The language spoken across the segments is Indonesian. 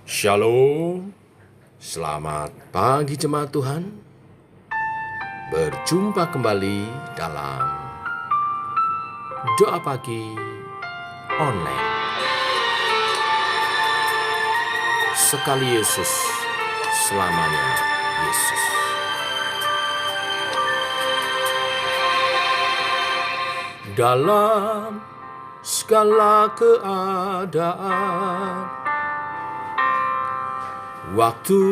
Shalom, selamat pagi jemaat Tuhan. Berjumpa kembali dalam doa pagi online. Sekali Yesus, selamanya Yesus. Dalam segala keadaan, waktu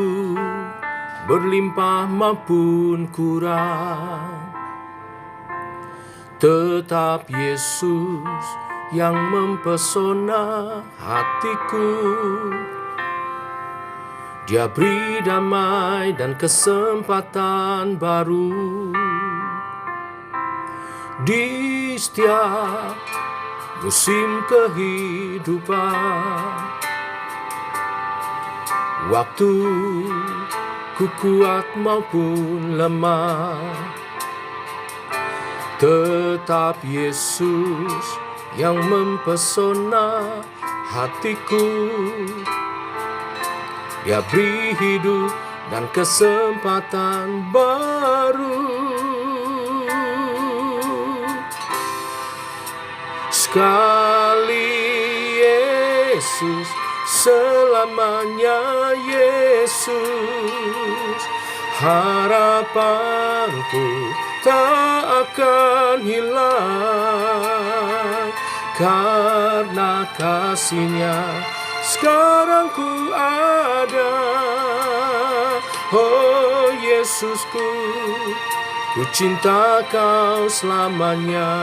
berlimpah maupun kurang, tetap Yesus yang mempesona hatiku. Dia beri damai dan kesempatan baru di setiap musim kehidupan. Waktu ku kuat maupun lemah, tetap Yesus yang mempesona hatiku. Dia beri hidup dan kesempatan baru. Sekali Yesus, selamanya Yesus. Harapanku tak akan hilang, karena kasih-Nya sekarang ku ada. Oh Yesusku, ku cinta Kau selamanya.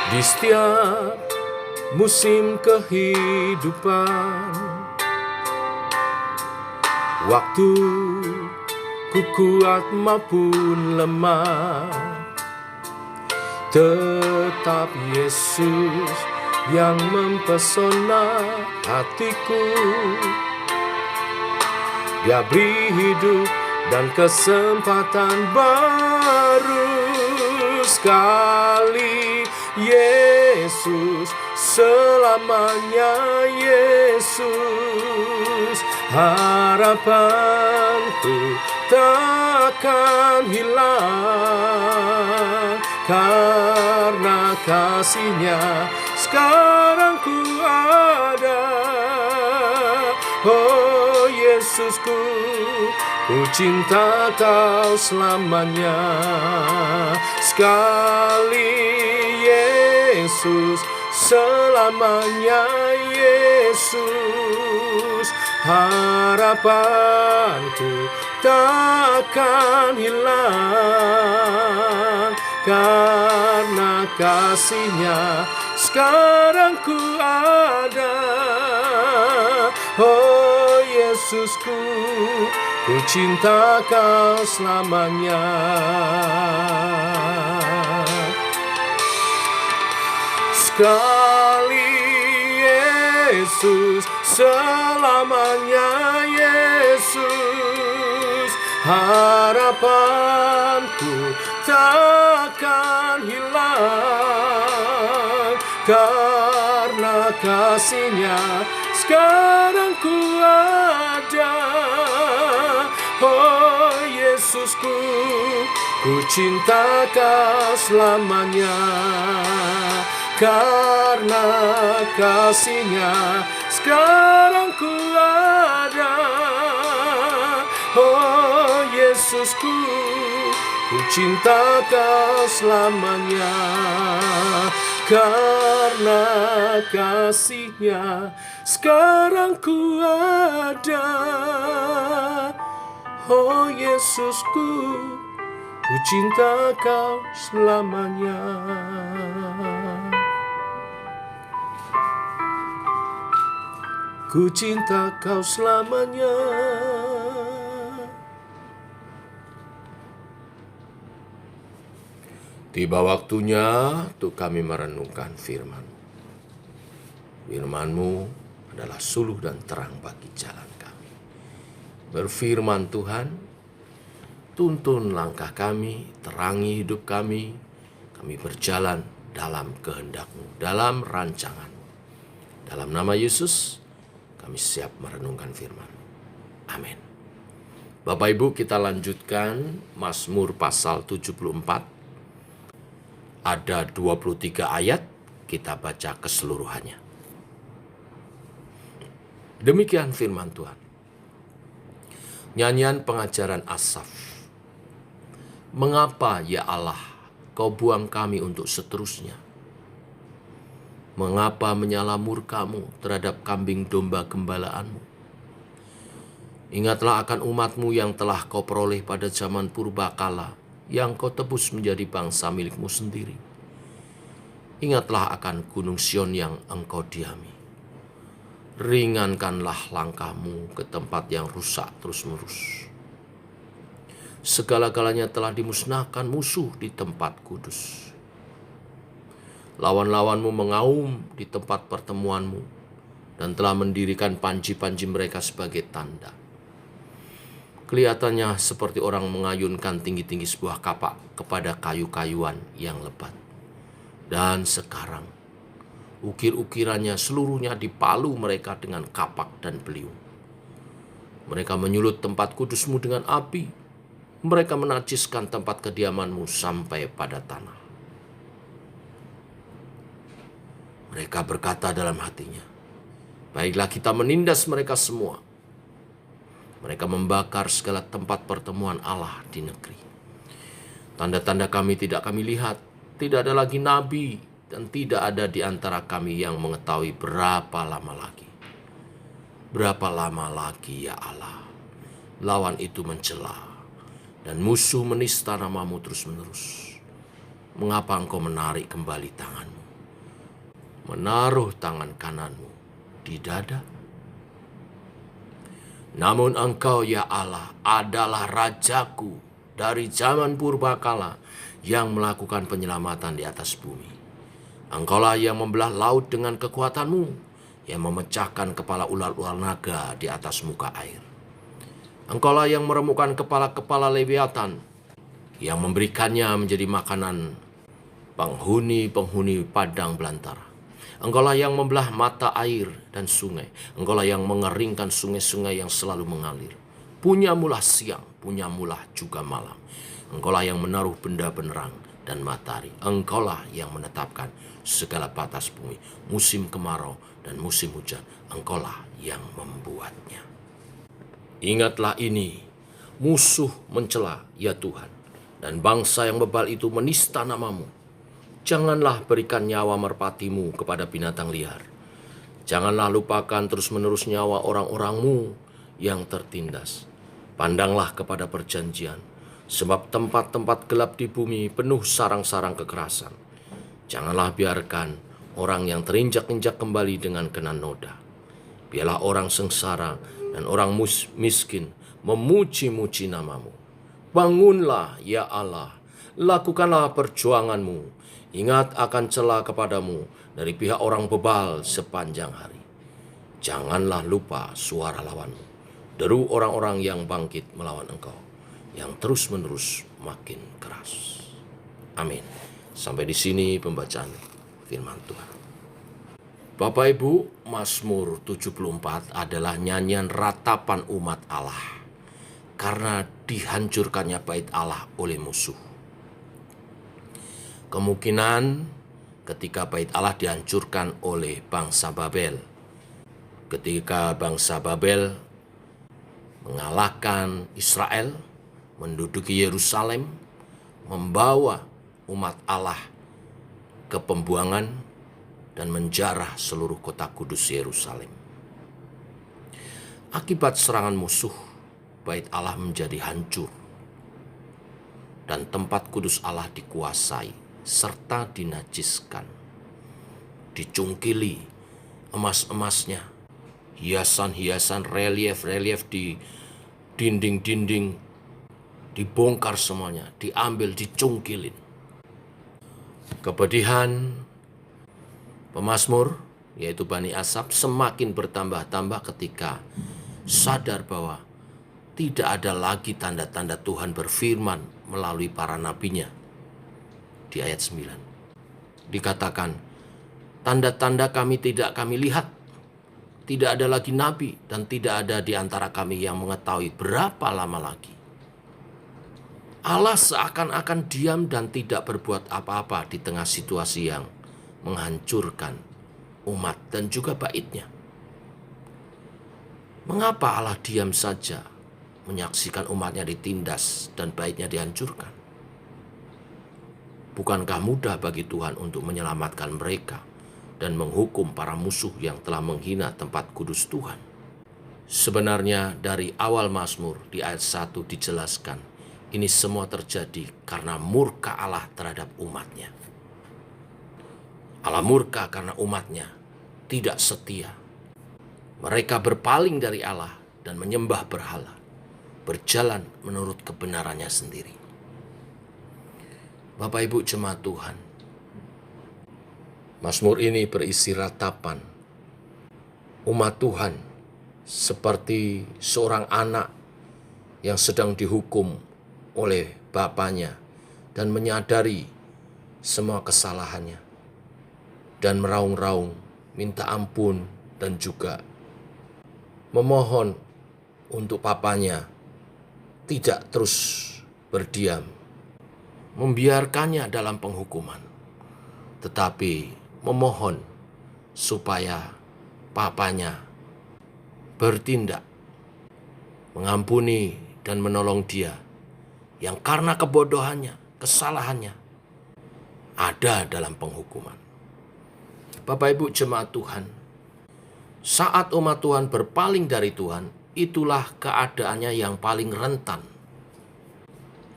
Di setiap musim kehidupan, waktu ku kuat maupun lemah, tetap Yesus yang mempesona hatiku. Dia beri hidup dan kesempatan baru. Sekali Yesus, selamanya Yesus. Harapanku takkan hilang, karena kasih-Nya sekarang ku ada. Oh Yesusku, ku cinta Kau selamanya. Sekali Yesus, selamanya Yesus. Harapanku takkan hilang, karena kasih-Nya sekarang ku ada. Oh Yesusku, ku cinta Kau selamanya. Sekali Yesus, selamanya Yesus. Harapanku takkan hilang, karena kasih-Nya sekarang ku ada. Oh Yesusku, ku cinta Kau selamanya, karena kasih-Nya sekarang ku ada. Oh Yesusku, ku cinta Kau selamanya, karena kasih-Nya sekarang ku ada. Oh Yesusku, ku cinta Kau selamanya. Ku cinta Kau selamanya. Tiba waktunya untuk kami merenungkan firman-Mu. Firman-Mu adalah suluh dan terang bagi jalan kami. Berfirman Tuhan, tuntun langkah kami, terangi hidup kami berjalan dalam kehendak-Mu, dalam rancangan. Dalam nama Yesus, kami siap merenungkan firman. Amin. Bapak Ibu, kita lanjutkan Mazmur pasal 74. Ada 23 ayat, kita baca keseluruhannya. Demikian firman Tuhan. Nyanyian pengajaran Asaf. Mengapa ya Allah, kau buang kami untuk seterusnya? Mengapa menyala murka-Mu terhadap kambing domba gembalaanmu? Ingatlah akan umat-Mu yang telah kau peroleh pada zaman purbakala, yang kau tebus menjadi bangsa milik-Mu sendiri. Ingatlah akan gunung Sion yang engkau diami. Ringankanlah langkah-Mu ke tempat yang rusak terus-menerus. Segala-galanya telah dimusnahkan musuh di tempat kudus. Lawan-lawan-Mu mengaum di tempat pertemuan-Mu dan telah mendirikan panji-panji mereka sebagai tanda. Kelihatannya seperti orang mengayunkan tinggi-tinggi sebuah kapak kepada kayu-kayuan yang lebat. Dan sekarang, ukir-ukirannya seluruhnya dipalu mereka dengan kapak dan beliung. Mereka menyulut tempat kudus-Mu dengan api. Mereka menajiskan tempat kediaman-Mu sampai pada tanah. Mereka berkata dalam hatinya, baiklah kita menindas mereka semua. Mereka membakar segala tempat pertemuan Allah di negeri. Tanda-tanda kami tidak kami lihat, tidak ada lagi nabi, dan tidak ada di antara kami yang mengetahui berapa lama lagi. Berapa lama lagi ya Allah, lawan itu mencela, dan musuh menista nama-Mu terus-menerus. Mengapa Engkau menarik kembali tangan-Mu, menaruh tangan kanan-Mu di dada? Namun Engkau ya Allah adalah Rajaku dari zaman purbakala yang melakukan penyelamatan di atas bumi. Engkaulah yang membelah laut dengan kekuatan-Mu, yang memecahkan kepala ular-ular naga di atas muka air. Engkaulah yang meremukkan kepala-kepala Leviatan, yang memberikannya menjadi makanan penghuni-penghuni padang belantara. Engkaulah yang membelah mata air dan sungai. Engkaulah yang mengeringkan sungai-sungai yang selalu mengalir. Punyamulah siang, punyamulah juga malam. Engkaulah yang menaruh benda penerang dan matahari. Engkaulah yang menetapkan segala batas bumi, musim kemarau dan musim hujan. Engkaulah yang membuatnya. Ingatlah ini, musuh mencela ya Tuhan, dan bangsa yang bebal itu menista nama-Mu. Janganlah berikan nyawa merpati-Mu kepada binatang liar. Janganlah lupakan terus-menerus nyawa orang-orang-Mu yang tertindas. Pandanglah kepada perjanjian, sebab tempat-tempat gelap di bumi penuh sarang-sarang kekerasan. Janganlah biarkan orang yang terinjak-injak kembali dengan kena noda. Biarlah orang sengsara dan orang miskin memuji-muji nama-Mu. Bangunlah ya Allah, lakukanlah perjuangan-Mu. Ingat akan cela kepadamu dari pihak orang bebal sepanjang hari. Janganlah lupa suara lawanmu, deru orang-orang yang bangkit melawan Engkau, yang terus-menerus makin keras. Amin. Sampai di sini pembacaan firman Tuhan. Bapak Ibu, Mazmur 74 adalah nyanyian ratapan umat Allah karena dihancurkannya bait Allah oleh musuh. Kemungkinan ketika bait Allah dihancurkan oleh bangsa Babel, ketika bangsa Babel mengalahkan Israel, menduduki Yerusalem, membawa umat Allah ke pembuangan dan menjarah seluruh kota kudus Yerusalem. Akibat serangan musuh, bait Allah menjadi hancur dan tempat kudus Allah dikuasai serta dinajiskan, dicungkili emas-emasnya, hiasan-hiasan, relief-relief di dinding-dinding dibongkar semuanya, diambil, dicungkilin. Kepedihan pemazmur, yaitu Bani Asaf, semakin bertambah-tambah ketika sadar bahwa tidak ada lagi tanda-tanda Tuhan berfirman melalui para nabinya. Di ayat 9 dikatakan, tanda-tanda tidak kami lihat, tidak ada lagi nabi, dan tidak ada di antara kami yang mengetahui berapa lama lagi. Allah seakan-akan diam dan tidak berbuat apa-apa di tengah situasi yang menghancurkan umat dan juga baitnya. Mengapa Allah diam saja menyaksikan umatnya ditindas dan baitnya dihancurkan? Bukankah mudah bagi Tuhan untuk menyelamatkan mereka dan menghukum para musuh yang telah menghina tempat kudus Tuhan? Sebenarnya dari awal Mazmur di ayat 1 dijelaskan, ini semua terjadi karena murka Allah terhadap umatnya. Allah murka karena umatnya tidak setia. Mereka berpaling dari Allah dan menyembah berhala, berjalan menurut kebenarannya sendiri. Bapak Ibu jemaat Tuhan, Mazmur ini berisi ratapan umat Tuhan seperti seorang anak yang sedang dihukum oleh bapaknya dan menyadari semua kesalahannya dan meraung-raung minta ampun dan juga memohon untuk papanya tidak terus berdiam, membiarkannya dalam penghukuman, tetapi memohon supaya papanya bertindak, mengampuni dan menolong dia yang karena kebodohannya, kesalahannya ada dalam penghukuman. Bapak Ibu jemaat Tuhan, saat umat Tuhan berpaling dari Tuhan, itulah keadaannya yang paling rentan.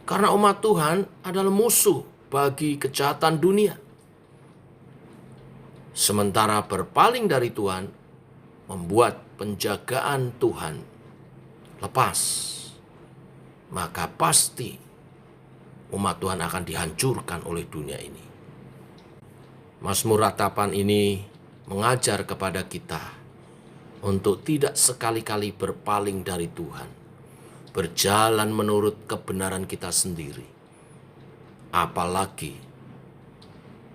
Karena umat Tuhan adalah musuh bagi kejahatan dunia. Sementara berpaling dari Tuhan membuat penjagaan Tuhan lepas, maka pasti umat Tuhan akan dihancurkan oleh dunia ini. Mazmur ratapan ini mengajar kepada kita untuk tidak sekali-kali berpaling dari Tuhan, berjalan menurut kebenaran kita sendiri, apalagi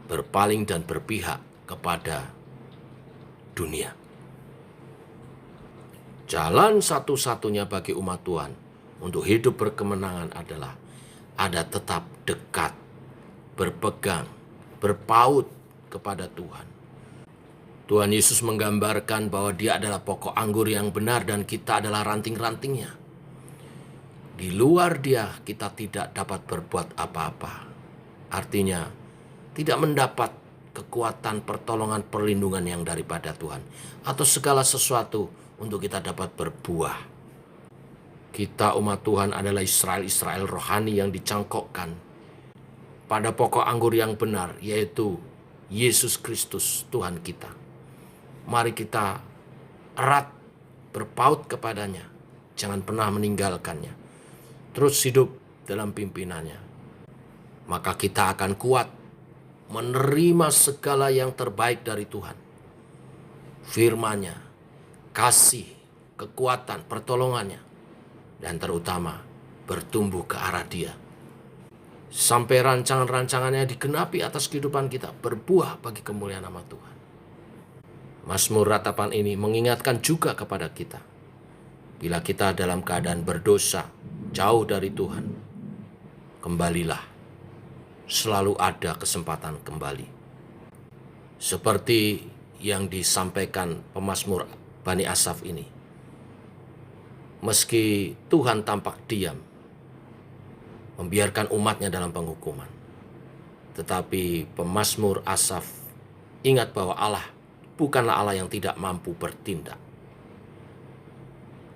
berpaling dan berpihak kepada dunia. Jalan satu-satunya bagi umat Tuhan untuk hidup berkemenangan adalah ada tetap dekat, berpegang, berpaut kepada Tuhan. Tuhan Yesus menggambarkan bahwa Dia adalah pokok anggur yang benar dan kita adalah ranting-rantingnya. Di luar Dia kita tidak dapat berbuat apa-apa. Artinya tidak mendapat kekuatan, pertolongan, perlindungan yang daripada Tuhan atau segala sesuatu untuk kita dapat berbuah. Kita umat Tuhan adalah Israel rohani yang dicangkokkan pada pokok anggur yang benar, yaitu Yesus Kristus Tuhan kita. Mari kita erat berpaut kepadanya, jangan pernah meninggalkannya. Terus hidup dalam pimpinannya. Maka kita akan kuat menerima segala yang terbaik dari Tuhan. Firman-Nya, kasih, kekuatan, pertolongannya, dan terutama bertumbuh ke arah Dia. Sampai rancangan-rancangannya digenapi atas kehidupan kita, berbuah bagi kemuliaan nama Tuhan. Mazmur ratapan ini mengingatkan juga kepada kita, bila kita dalam keadaan berdosa, jauh dari Tuhan, kembalilah. Selalu ada kesempatan kembali. Seperti yang disampaikan pemazmur Bani Asaf ini. Meski Tuhan tampak diam, membiarkan umatnya dalam penghukuman, tetapi pemazmur Asaf ingat bahwa Allah bukanlah Allah yang tidak mampu bertindak.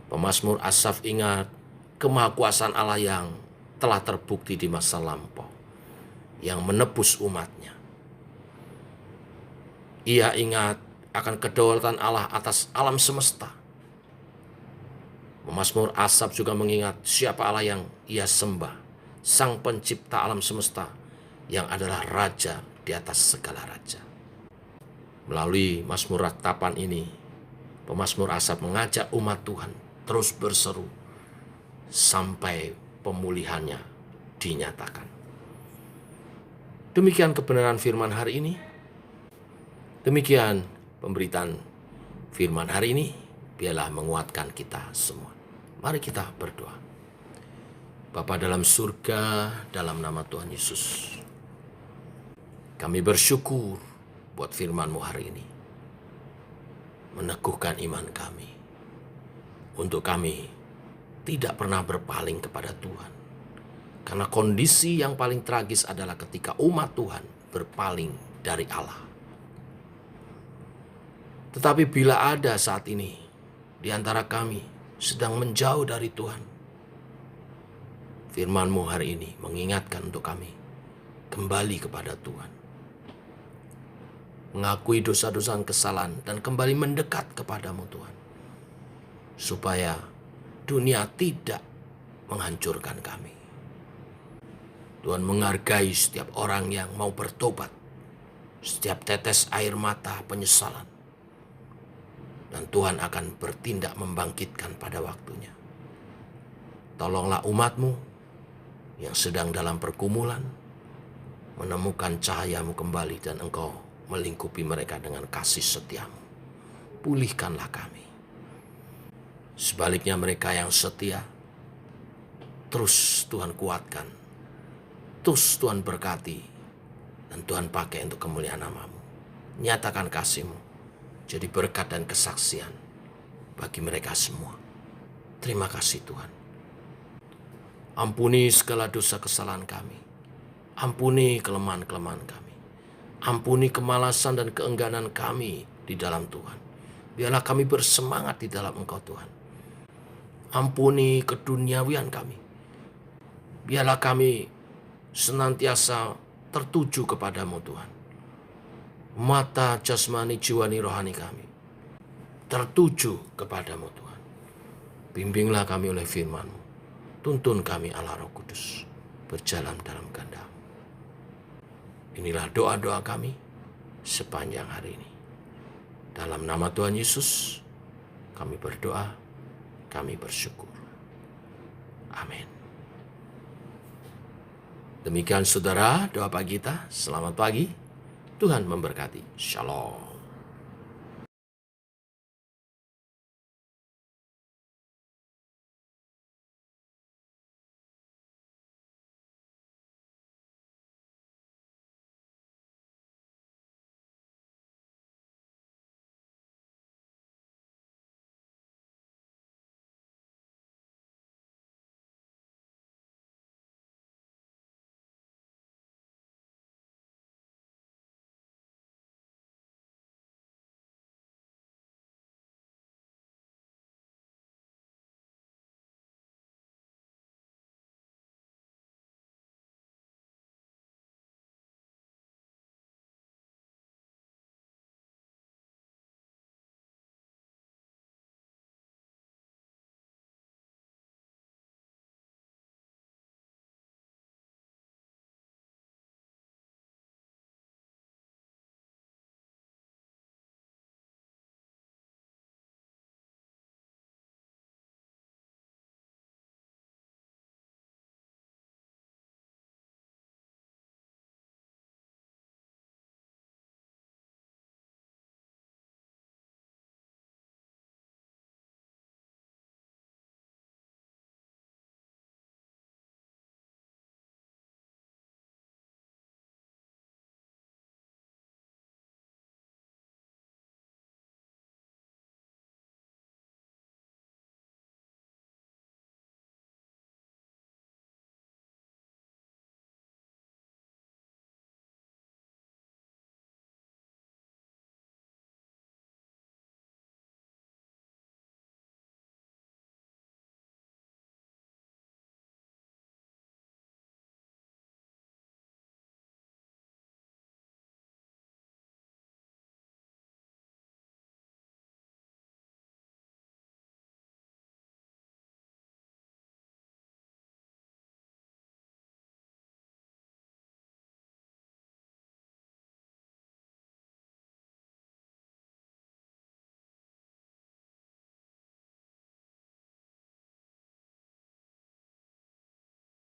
Pemazmur Asaf ingat kemahakuasaan Allah yang telah terbukti di masa lampau, yang menebus umatnya. Ia ingat akan kedaulatan Allah atas alam semesta. Pemazmur Asaf juga mengingat siapa Allah yang ia sembah, Sang Pencipta alam semesta, yang adalah Raja di atas segala raja. Melalui Mazmur ratapan ini, pemazmur Asaf mengajak umat Tuhan terus berseru, sampai pemulihannya dinyatakan. Demikian kebenaran firman hari ini. Demikian pemberitaan firman hari ini. Biarlah menguatkan kita semua. Mari kita berdoa. Bapa dalam surga, dalam nama Tuhan Yesus, kami bersyukur buat firman-Mu hari ini. Meneguhkan iman kami. Untuk kami tidak pernah berpaling kepada Tuhan. Karena kondisi yang paling tragis adalah ketika umat Tuhan berpaling dari Allah. Tetapi bila ada saat ini di antara kami sedang menjauh dari Tuhan, firman-Mu hari ini mengingatkan untuk kami kembali kepada Tuhan. Mengakui dosa-dosa dan kesalahan dan kembali mendekat kepadamu Tuhan. Supaya dunia tidak menghancurkan kami. Tuhan menghargai setiap orang yang mau bertobat. Setiap tetes air mata penyesalan. Dan Tuhan akan bertindak membangkitkan pada waktunya. Tolonglah umat-Mu yang sedang dalam pergumulan, menemukan cahaya-Mu kembali dan Engkau melingkupi mereka dengan kasih setia-Mu. Pulihkanlah kami. Sebaliknya mereka yang setia, terus Tuhan kuatkan. Terus Tuhan berkati. Dan Tuhan pakai untuk kemuliaan nama-Mu. Nyatakan kasih-Mu. Jadi berkat dan kesaksian bagi mereka semua. Terima kasih Tuhan. Ampuni segala dosa kesalahan kami. Ampuni kelemahan-kelemahan kami. Ampuni kemalasan dan keengganan kami di dalam Tuhan. Biarlah kami bersemangat di dalam Engkau Tuhan. Ampuni keduniawian kami. Biarlah kami senantiasa tertuju kepadamu Tuhan. Mata jasmani, jiwani, rohani kami tertuju kepadamu Tuhan. Bimbinglah kami oleh firman-Mu. Tuntun kami Allah Roh Kudus berjalan dalam kehendak-Mu. Inilah doa-doa kami sepanjang hari ini. Dalam nama Tuhan Yesus kami berdoa, kami bersyukur. Amin. Demikian saudara doa pagi kita. Selamat pagi. Tuhan memberkati. Shalom.